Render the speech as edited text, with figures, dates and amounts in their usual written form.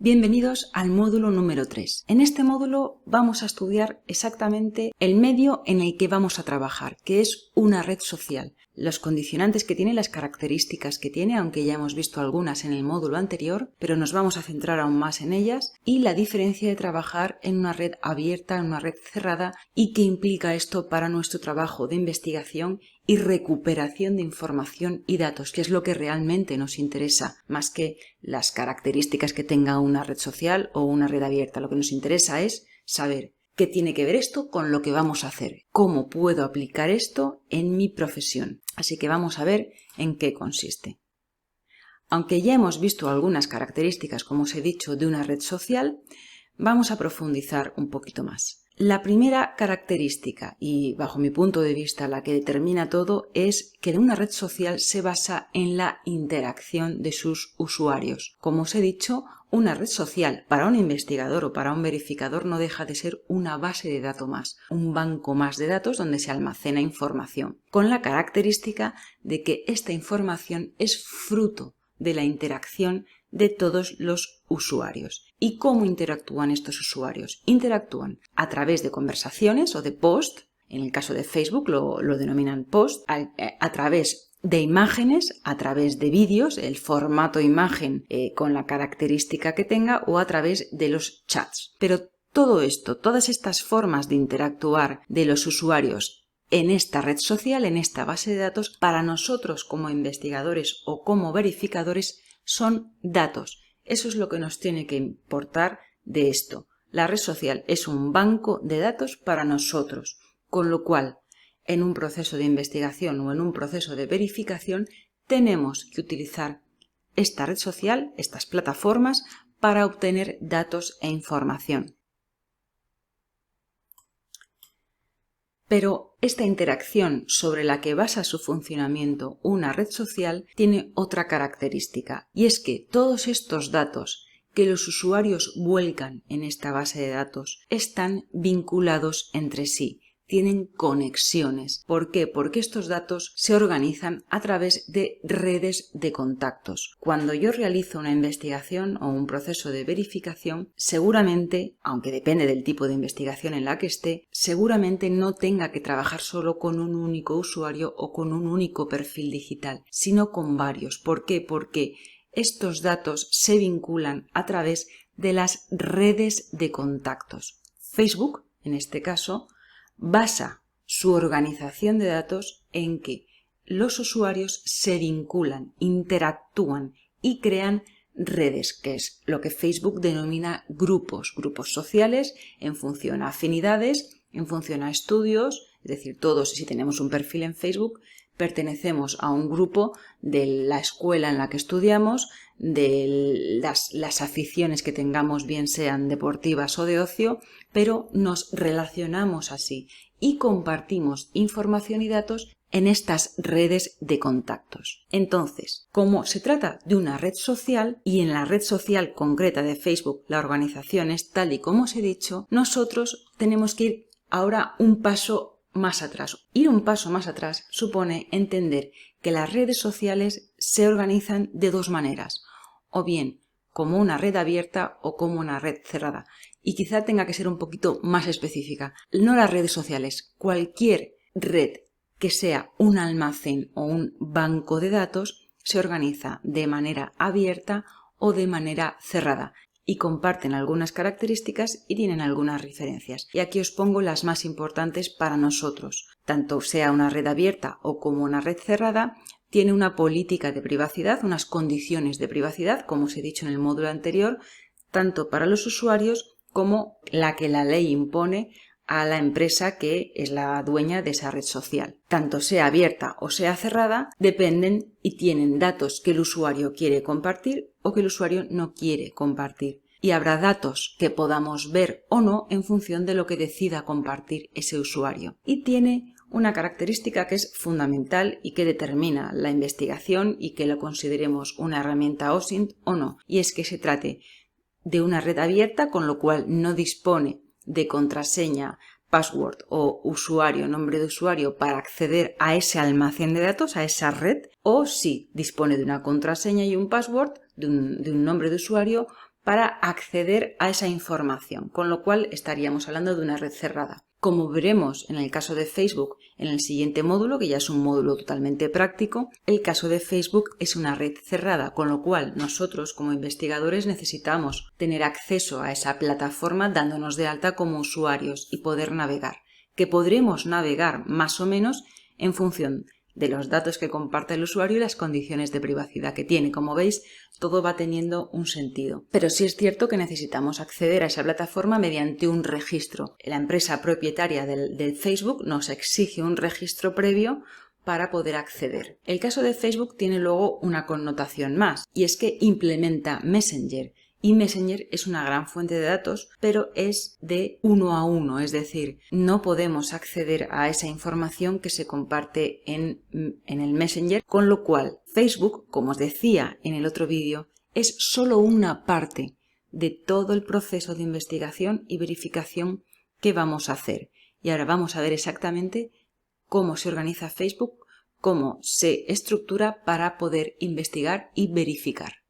Bienvenidos al módulo número 3. En este módulo vamos a estudiar exactamente el medio en el que vamos a trabajar, que es una red social. Los condicionantes que tiene, las características que tiene, aunque ya hemos visto algunas en el módulo anterior, pero nos vamos a centrar aún más en ellas, y la diferencia de trabajar en una red abierta, en una red cerrada, y qué implica esto para nuestro trabajo de investigación y recuperación de información y datos, que es lo que realmente nos interesa, más que las características que tenga una red social o una red abierta. Lo que nos interesa es saber qué tiene que ver esto con lo que vamos a hacer, cómo puedo aplicar esto en mi profesión. Así que vamos a ver en qué consiste. Aunque ya hemos visto algunas características, como os he dicho, de una red social, vamos a profundizar un poquito más. La primera característica, y bajo mi punto de vista la que determina todo, es que una red social se basa en la interacción de sus usuarios. Como os he dicho, una red social para un investigador o para un verificador no deja de ser una base de datos más, un banco más de datos donde se almacena información, con la característica de que esta información es fruto de la interacción de todos los usuarios. ¿Y cómo interactúan estos usuarios? Interactúan a través de conversaciones o de post, en el caso de Facebook lo denominan post, a través de imágenes, a través de vídeos, el formato imagen con la característica que tenga, o a través de los chats. Pero todo esto, todas estas formas de interactuar de los usuarios en esta red social, en esta base de datos, para nosotros como investigadores o como verificadores, son datos. Eso es lo que nos tiene que importar de esto. La red social es un banco de datos para nosotros, con lo cual, en un proceso de investigación o en un proceso de verificación, tenemos que utilizar esta red social, estas plataformas, para obtener datos e información. Pero esta interacción sobre la que basa su funcionamiento una red social tiene otra característica, y es que todos estos datos que los usuarios vuelcan en esta base de datos están vinculados entre sí, tienen conexiones. ¿Por qué? Porque estos datos se organizan a través de redes de contactos. Cuando yo realizo una investigación o un proceso de verificación, seguramente, aunque depende del tipo de investigación en la que esté, seguramente no tenga que trabajar solo con un único usuario o con un único perfil digital, sino con varios. ¿Por qué? Porque estos datos se vinculan a través de las redes de contactos. Facebook, en este caso, basa su organización de datos en que los usuarios se vinculan, interactúan y crean redes, que es lo que Facebook denomina grupos sociales en función a afinidades, en función a estudios, es decir, todos, si tenemos un perfil en Facebook, pertenecemos a un grupo de la escuela en la que estudiamos, de las aficiones que tengamos, bien sean deportivas o de ocio, pero nos relacionamos así y compartimos información y datos en estas redes de contactos. Entonces, como se trata de una red social, y en la red social concreta de Facebook la organización es tal y como os he dicho, nosotros tenemos que ir ahora un paso más atrás. Ir un paso más atrás supone entender que las redes sociales se organizan de dos maneras, o bien como una red abierta o como una red cerrada. Y quizá tenga que ser un poquito más específica. No las redes sociales, cualquier red que sea un almacén o un banco de datos se organiza de manera abierta o de manera cerrada. Y comparten algunas características y tienen algunas diferencias. Y aquí os pongo las más importantes para nosotros. Tanto sea una red abierta o como una red cerrada, tiene una política de privacidad, unas condiciones de privacidad, como os he dicho en el módulo anterior, tanto para los usuarios como la que la ley impone a la empresa que es la dueña de esa red social. Tanto sea abierta o sea cerrada, dependen y tienen datos que el usuario quiere compartir o que el usuario no quiere compartir. Y habrá datos que podamos ver o no en función de lo que decida compartir ese usuario. Y tiene una característica que es fundamental y que determina la investigación y que lo consideremos una herramienta OSINT o no, y es que se trate de una red abierta, con lo cual no dispone de contraseña, password o usuario, nombre de usuario para acceder a ese almacén de datos, a esa red, o si dispone de una contraseña y un password, de un nombre de usuario para acceder a esa información, con lo cual estaríamos hablando de una red cerrada. Como veremos en el caso de Facebook en el siguiente módulo, que ya es un módulo totalmente práctico, el caso de Facebook es una red cerrada, con lo cual nosotros como investigadores necesitamos tener acceso a esa plataforma dándonos de alta como usuarios y poder navegar, que podremos navegar más o menos en función de los datos que comparte el usuario y las condiciones de privacidad que tiene. Como veis, todo va teniendo un sentido. Pero sí es cierto que necesitamos acceder a esa plataforma mediante un registro. La empresa propietaria del Facebook nos exige un registro previo para poder acceder. El caso de Facebook tiene luego una connotación más, y es que implementa Messenger. Y Messenger es una gran fuente de datos, pero es de 1 a 1, es decir, no podemos acceder a esa información que se comparte en el Messenger, con lo cual Facebook, como os decía en el otro vídeo, es solo una parte de todo el proceso de investigación y verificación que vamos a hacer. Y ahora vamos a ver exactamente cómo se organiza Facebook, cómo se estructura para poder investigar y verificar.